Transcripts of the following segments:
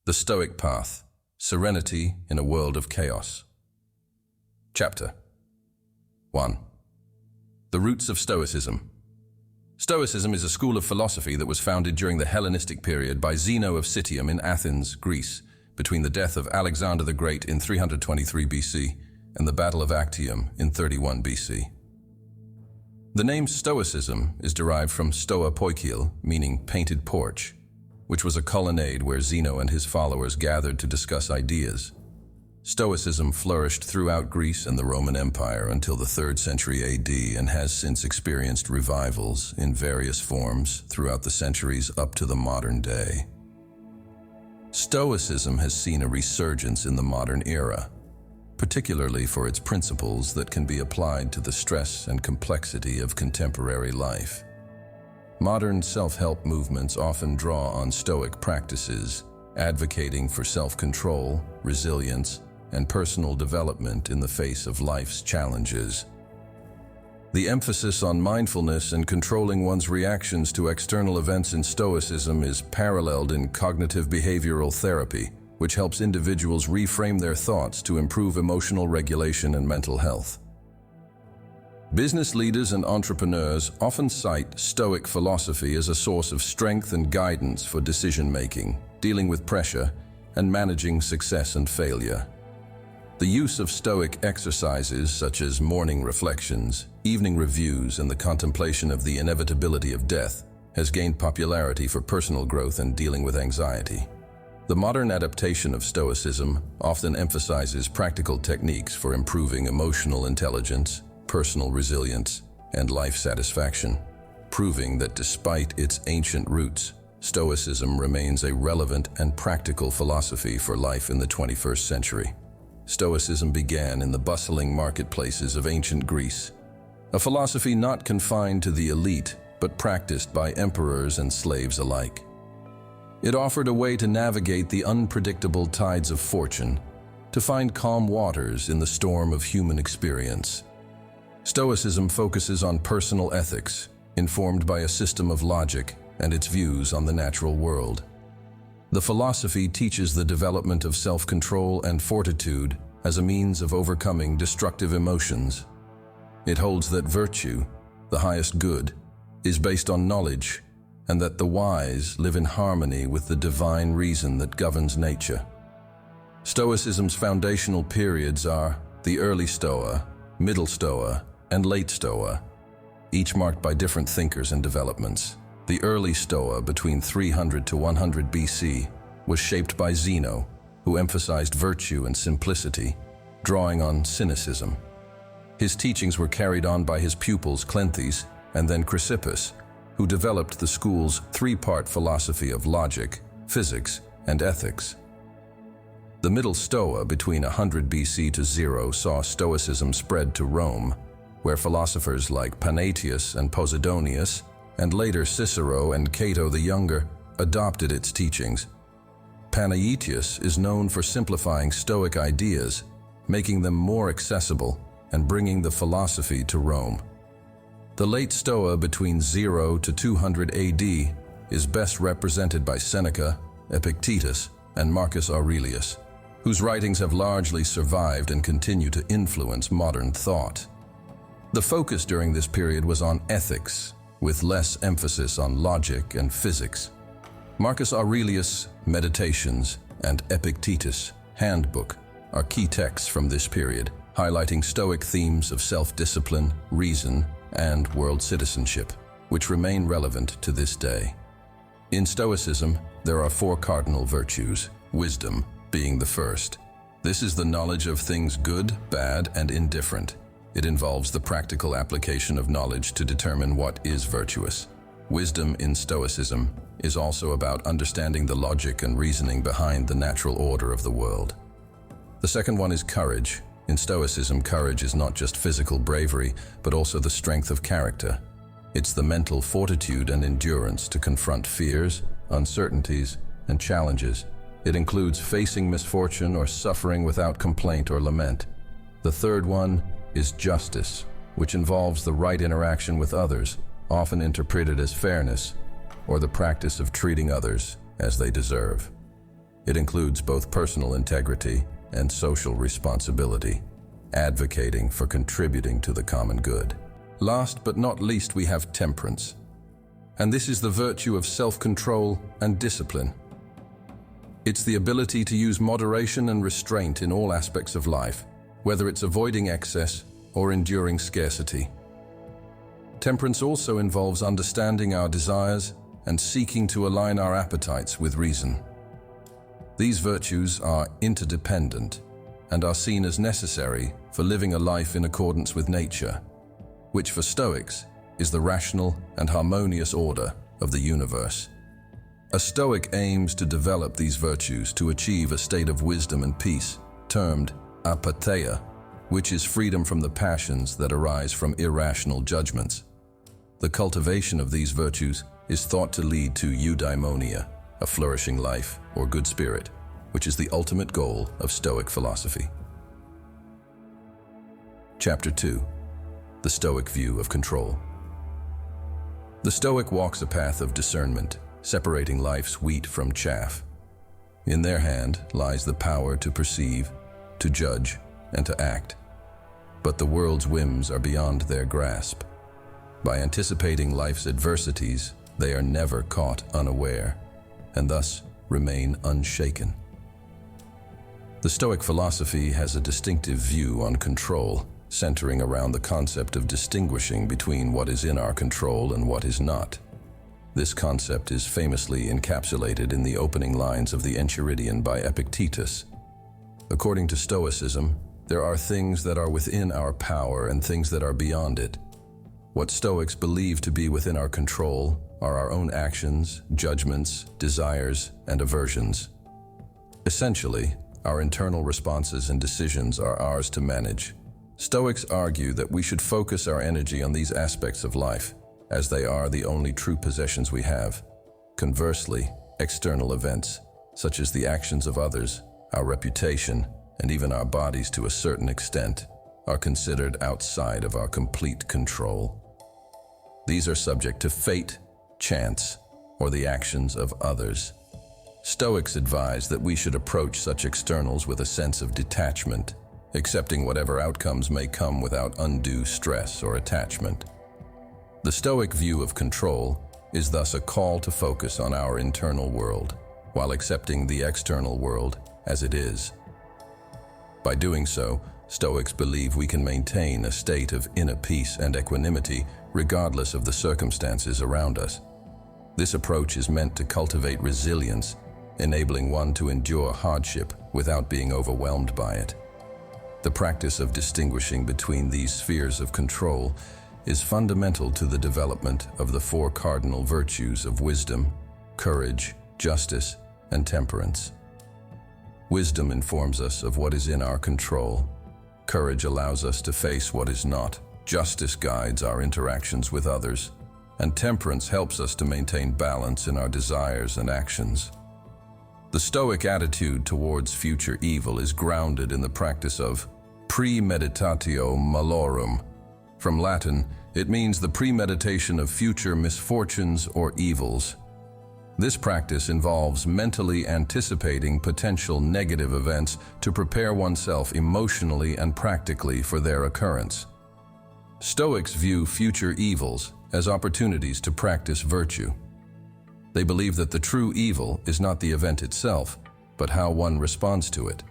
The Stoic Path, Serenity in a World of Chaos. Chapter 1. The Roots of Stoicism. Stoicism is a school of philosophy that was founded during the Hellenistic period by Zeno of Citium in Athens, Greece, between the death of Alexander the Great in 323 BC and the Battle of Actium in 31 BC. The name Stoicism is derived from stoa poikile, meaning painted porch, which was a colonnade where Zeno and his followers gathered to discuss ideas. Stoicism flourished throughout Greece and the Roman Empire until the 3rd century AD and has since experienced revivals in various forms throughout the centuries up to the modern day. Stoicism has seen a resurgence in the modern era, particularly for its principles that can be applied to the stress and complexity of contemporary life. Modern self-help movements often draw on Stoic practices, advocating for self-control, resilience, and personal development in the face of life's challenges. The emphasis on mindfulness and controlling one's reactions to external events in Stoicism is paralleled in cognitive behavioral therapy, which helps individuals reframe their thoughts to improve emotional regulation and mental health. Business leaders and entrepreneurs often cite Stoic philosophy as a source of strength and guidance for decision-making, dealing with pressure, and managing success and failure. The use of Stoic exercises such as morning reflections, evening reviews, and the contemplation of the inevitability of death has gained popularity for personal growth and dealing with anxiety. The modern adaptation of Stoicism often emphasizes practical techniques for improving emotional intelligence, personal resilience, and life satisfaction, proving that despite its ancient roots, Stoicism remains a relevant and practical philosophy for life in the 21st century. Stoicism began in the bustling marketplaces of ancient Greece, a philosophy not confined to the elite, but practiced by emperors and slaves alike. It offered a way to navigate the unpredictable tides of fortune, to find calm waters in the storm of human experience. Stoicism focuses on personal ethics, informed by a system of logic and its views on the natural world. The philosophy teaches the development of self-control and fortitude as a means of overcoming destructive emotions. It holds that virtue, the highest good, is based on knowledge, and that the wise live in harmony with the divine reason that governs nature. Stoicism's foundational periods are the early Stoa, middle Stoa, and late Stoa, each marked by different thinkers and developments. The early Stoa, between 300 to 100 BC, was shaped by Zeno, who emphasized virtue and simplicity, drawing on cynicism. His teachings were carried on by his pupils Cleanthes and then Chrysippus, who developed the school's three-part philosophy of logic, physics, and ethics. The middle Stoa, between 100 BC to 0, saw Stoicism spread to Rome, where philosophers like Panaetius and Posidonius, and later Cicero and Cato the Younger, adopted its teachings. Panaetius is known for simplifying Stoic ideas, making them more accessible and bringing the philosophy to Rome. The late Stoa, between 0 to 200 AD, is best represented by Seneca, Epictetus, and Marcus Aurelius, whose writings have largely survived and continue to influence modern thought. The focus during this period was on ethics, with less emphasis on logic and physics. Marcus Aurelius' Meditations and Epictetus' Handbook are key texts from this period, highlighting Stoic themes of self-discipline, reason, and world citizenship, which remain relevant to this day. In Stoicism, there are 4 cardinal virtues, wisdom being the first. This is the knowledge of things good, bad, and indifferent. It involves the practical application of knowledge to determine what is virtuous. Wisdom in Stoicism is also about understanding the logic and reasoning behind the natural order of the world. The second one is courage. In Stoicism, courage is not just physical bravery, but also the strength of character. It's the mental fortitude and endurance to confront fears, uncertainties, and challenges. It includes facing misfortune or suffering without complaint or lament. The third one is justice, which involves the right interaction with others, often interpreted as fairness, or the practice of treating others as they deserve. It includes both personal integrity and social responsibility, advocating for contributing to the common good. Last but not least, we have temperance. And this is the virtue of self-control and discipline. It's the ability to use moderation and restraint in all aspects of life, whether it's avoiding excess or enduring scarcity. Temperance also involves understanding our desires and seeking to align our appetites with reason. These virtues are interdependent and are seen as necessary for living a life in accordance with nature, which for Stoics is the rational and harmonious order of the universe. A Stoic aims to develop these virtues to achieve a state of wisdom and peace, termed apatheia, which is freedom from the passions that arise from irrational judgments. The cultivation of these virtues is thought to lead to eudaimonia, a flourishing life or good spirit, which is the ultimate goal of Stoic philosophy. Chapter 2. The Stoic View of Control. The Stoic walks a path of discernment, separating life's wheat from chaff. In their hand lies the power to perceive, to judge, and to act. But the world's whims are beyond their grasp. By anticipating life's adversities, they are never caught unaware, and thus remain unshaken. The Stoic philosophy has a distinctive view on control, centering around the concept of distinguishing between what is in our control and what is not. This concept is famously encapsulated in the opening lines of the Enchiridion by Epictetus. According to Stoicism, there are things that are within our power and things that are beyond it. What Stoics believe to be within our control are our own actions, judgments, desires, and aversions. Essentially, our internal responses and decisions are ours to manage. Stoics argue that we should focus our energy on these aspects of life, as they are the only true possessions we have. Conversely, external events, such as the actions of others, our reputation, and even our bodies to a certain extent, are considered outside of our complete control. These are subject to fate, chance, or the actions of others. Stoics advise that we should approach such externals with a sense of detachment, accepting whatever outcomes may come without undue stress or attachment. The Stoic view of control is thus a call to focus on our internal world, while accepting the external world as it is. By doing so, Stoics believe we can maintain a state of inner peace and equanimity regardless of the circumstances around us. This approach is meant to cultivate resilience, enabling one to endure hardship without being overwhelmed by it. The practice of distinguishing between these spheres of control is fundamental to the development of the four cardinal virtues of wisdom, courage, justice, and temperance. Wisdom informs us of what is in our control. Courage allows us to face what is not. Justice guides our interactions with others, and temperance helps us to maintain balance in our desires and actions. The Stoic attitude towards future evil is grounded in the practice of premeditatio malorum. From Latin, it means the premeditation of future misfortunes or evils. This practice involves mentally anticipating potential negative events to prepare oneself emotionally and practically for their occurrence. Stoics view future evils as opportunities to practice virtue. They believe that the true evil is not the event itself, but how one responds to it.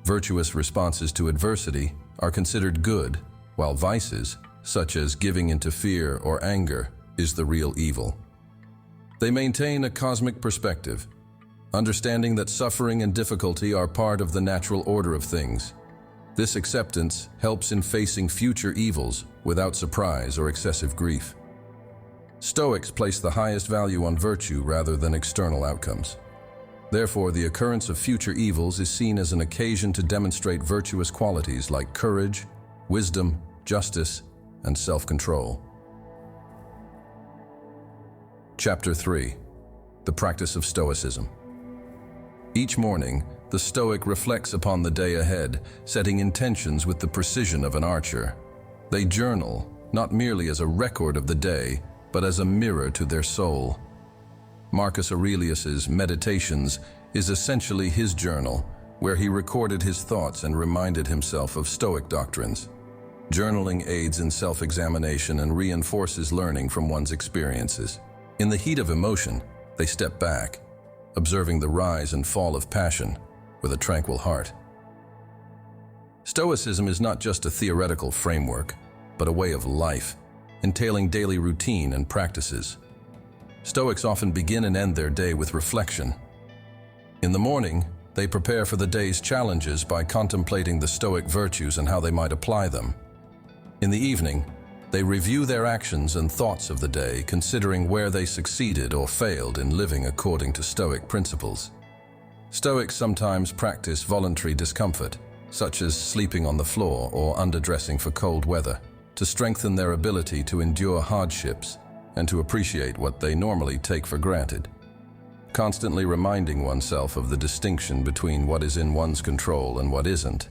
Virtuous responses to adversity are considered good, while vices, such as giving into fear or anger, is the real evil. They maintain a cosmic perspective, understanding that suffering and difficulty are part of the natural order of things. This acceptance helps in facing future evils without surprise or excessive grief. Stoics place the highest value on virtue rather than external outcomes. Therefore, the occurrence of future evils is seen as an occasion to demonstrate virtuous qualities like courage, wisdom, justice, and self-control. Chapter 3. The Practice of Stoicism. Each morning, the Stoic reflects upon the day ahead, setting intentions with the precision of an archer. They journal, not merely as a record of the day, but as a mirror to their soul. Marcus Aurelius's Meditations is essentially his journal, where he recorded his thoughts and reminded himself of Stoic doctrines. Journaling aids in self-examination and reinforces learning from one's experiences. In the heat of emotion, they step back, observing the rise and fall of passion with a tranquil heart. Stoicism is not just a theoretical framework, but a way of life, entailing daily routine and practices. Stoics often begin and end their day with reflection. In the morning, they prepare for the day's challenges by contemplating the Stoic virtues and how they might apply them. In the evening, they review their actions and thoughts of the day, considering where they succeeded or failed in living according to Stoic principles. Stoics sometimes practice voluntary discomfort, such as sleeping on the floor or underdressing for cold weather, to strengthen their ability to endure hardships and to appreciate what they normally take for granted. Constantly reminding oneself of the distinction between what is in one's control and what isn't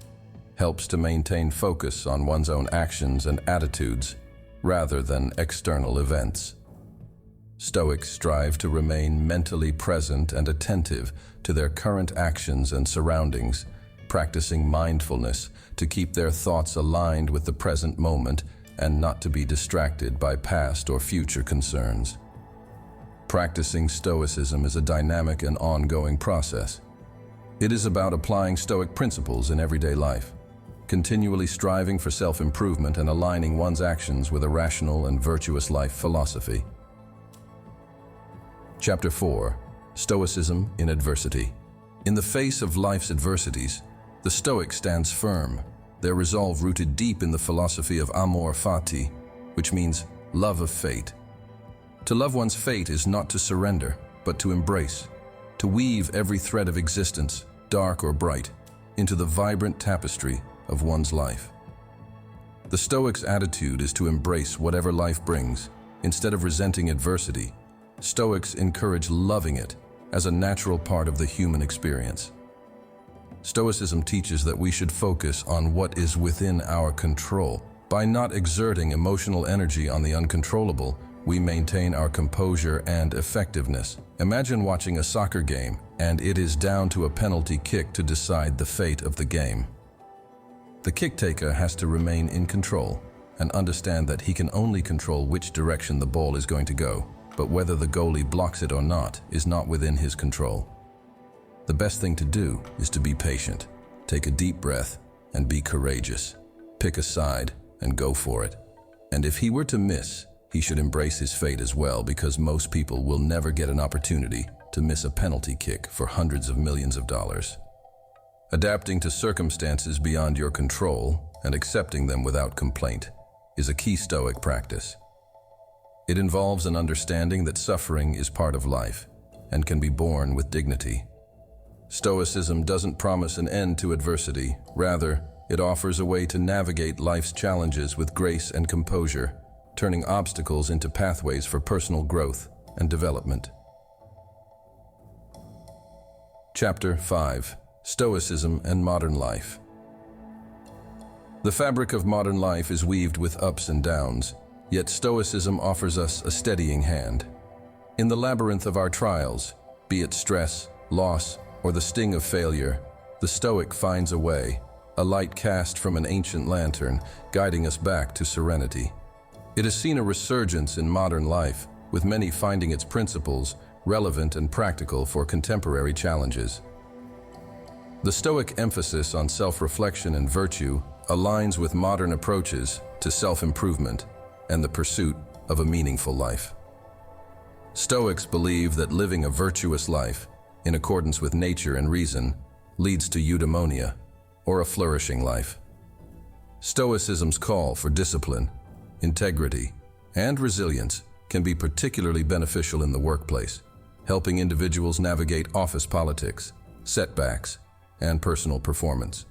helps to maintain focus on one's own actions and attitudes rather than external events. Stoics strive to remain mentally present and attentive to their current actions and surroundings, practicing mindfulness to keep their thoughts aligned with the present moment and not to be distracted by past or future concerns. Practicing Stoicism is a dynamic and ongoing process. It is about applying Stoic principles in everyday life, continually striving for self-improvement and aligning one's actions with a rational and virtuous life philosophy. Chapter 4. Stoicism in Adversity. In the face of life's adversities, the Stoic stands firm, their resolve rooted deep in the philosophy of amor fati, which means love of fate. To love one's fate is not to surrender, but to embrace, to weave every thread of existence, dark or bright, into the vibrant tapestry of one's life. The Stoic's attitude is to embrace whatever life brings. Instead of resenting adversity, Stoics encourage loving it as a natural part of the human experience. Stoicism teaches that we should focus on what is within our control. By not exerting emotional energy on the uncontrollable, we maintain our composure and effectiveness. Imagine watching a soccer game, and it is down to a penalty kick to decide the fate of the game. The kick taker has to remain in control and understand that he can only control which direction the ball is going to go, but whether the goalie blocks it or not is not within his control. The best thing to do is to be patient, take a deep breath, and be courageous. Pick a side and go for it. And if he were to miss, he should embrace his fate as well, because most people will never get an opportunity to miss a penalty kick for hundreds of millions of dollars. Adapting to circumstances beyond your control and accepting them without complaint is a key Stoic practice. It involves an understanding that suffering is part of life and can be borne with dignity. Stoicism doesn't promise an end to adversity. Rather, it offers a way to navigate life's challenges with grace and composure, turning obstacles into pathways for personal growth and development. Chapter 5. Stoicism and Modern Life. The fabric of modern life is weaved with ups and downs, yet Stoicism offers us a steadying hand. In the labyrinth of our trials, be it stress, loss, or the sting of failure, the Stoic finds a way, a light cast from an ancient lantern, guiding us back to serenity. It has seen a resurgence in modern life, with many finding its principles relevant and practical for contemporary challenges. The Stoic emphasis on self-reflection and virtue aligns with modern approaches to self-improvement and the pursuit of a meaningful life. Stoics believe that living a virtuous life, in accordance with nature and reason, leads to eudaimonia, or a flourishing life. Stoicism's call for discipline, integrity, and resilience can be particularly beneficial in the workplace, helping individuals navigate office politics, setbacks, and personal performance.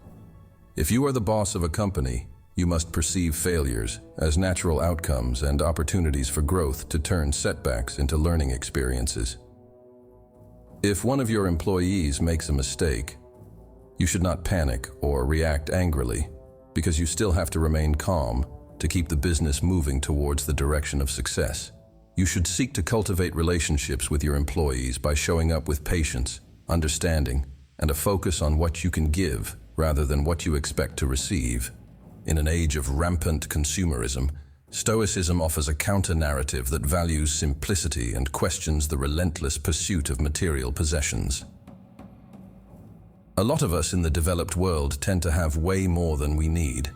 If you are the boss of a company, you must perceive failures as natural outcomes and opportunities for growth to turn setbacks into learning experiences. If one of your employees makes a mistake, you should not panic or react angrily, because you still have to remain calm to keep the business moving towards the direction of success. You should seek to cultivate relationships with your employees by showing up with patience, understanding, and a focus on what you can give rather than what you expect to receive. In an age of rampant consumerism, Stoicism offers a counter-narrative that values simplicity and questions the relentless pursuit of material possessions. A lot of us in the developed world tend to have way more than we need.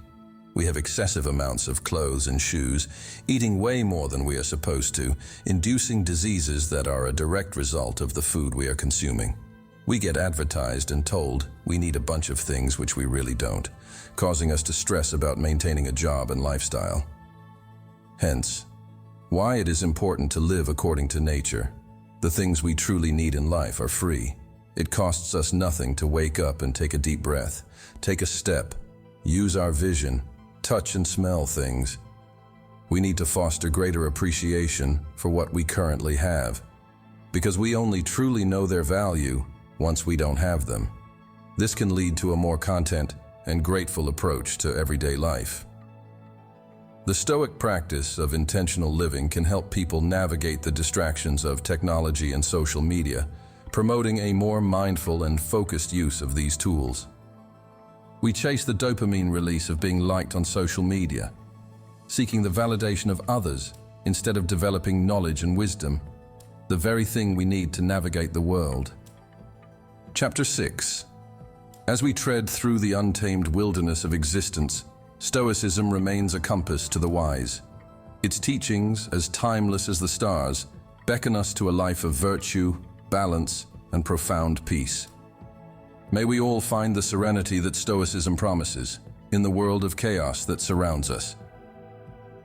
We have excessive amounts of clothes and shoes, eating way more than we are supposed to, inducing diseases that are a direct result of the food we are consuming. We get advertised and told we need a bunch of things which we really don't, causing us to stress about maintaining a job and lifestyle. Hence, why it is important to live according to nature. The things we truly need in life are free. It costs us nothing to wake up and take a deep breath, take a step, use our vision, touch and smell things. We need to foster greater appreciation for what we currently have, because we only truly know their value once we don't have them. This can lead to a more content and grateful approach to everyday life. The Stoic practice of intentional living can help people navigate the distractions of technology and social media, promoting a more mindful and focused use of these tools. We chase the dopamine release of being liked on social media, seeking the validation of others instead of developing knowledge and wisdom, the very thing we need to navigate the world. Chapter 6. As we tread through the untamed wilderness of existence, Stoicism remains a compass to the wise. Its teachings, as timeless as the stars, beckon us to a life of virtue, balance, and profound peace. May we all find the serenity that Stoicism promises in the world of chaos that surrounds us.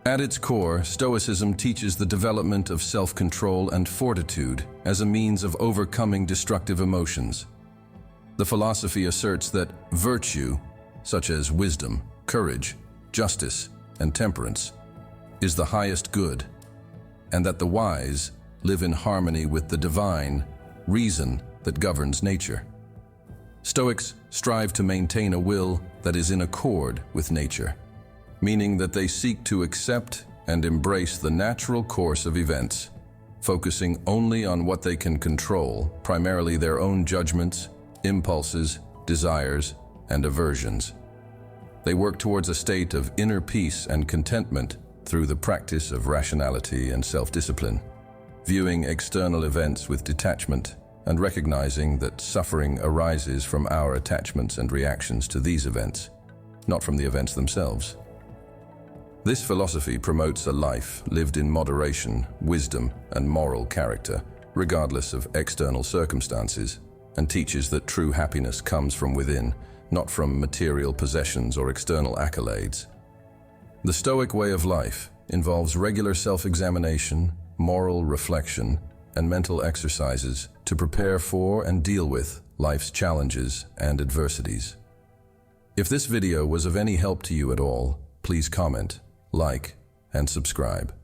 At its core, Stoicism teaches the development of self-control and fortitude as a means of overcoming destructive emotions. The philosophy asserts that virtue, such as wisdom, courage, justice, and temperance, is the highest good, and that the wise live in harmony with the divine reason that governs nature. Stoics strive to maintain a will that is in accord with nature, meaning that they seek to accept and embrace the natural course of events, focusing only on what they can control, primarily their own judgments, impulses, desires, and aversions. They work towards a state of inner peace and contentment through the practice of rationality and self-discipline, viewing external events with detachment and recognizing that suffering arises from our attachments and reactions to these events, not from the events themselves. This philosophy promotes a life lived in moderation, wisdom, and moral character, regardless of external circumstances, and teaches that true happiness comes from within, not from material possessions or external accolades. The Stoic way of life involves regular self-examination, moral reflection, and mental exercises to prepare for and deal with life's challenges and adversities. If this video was of any help to you at all, please comment, like, and subscribe.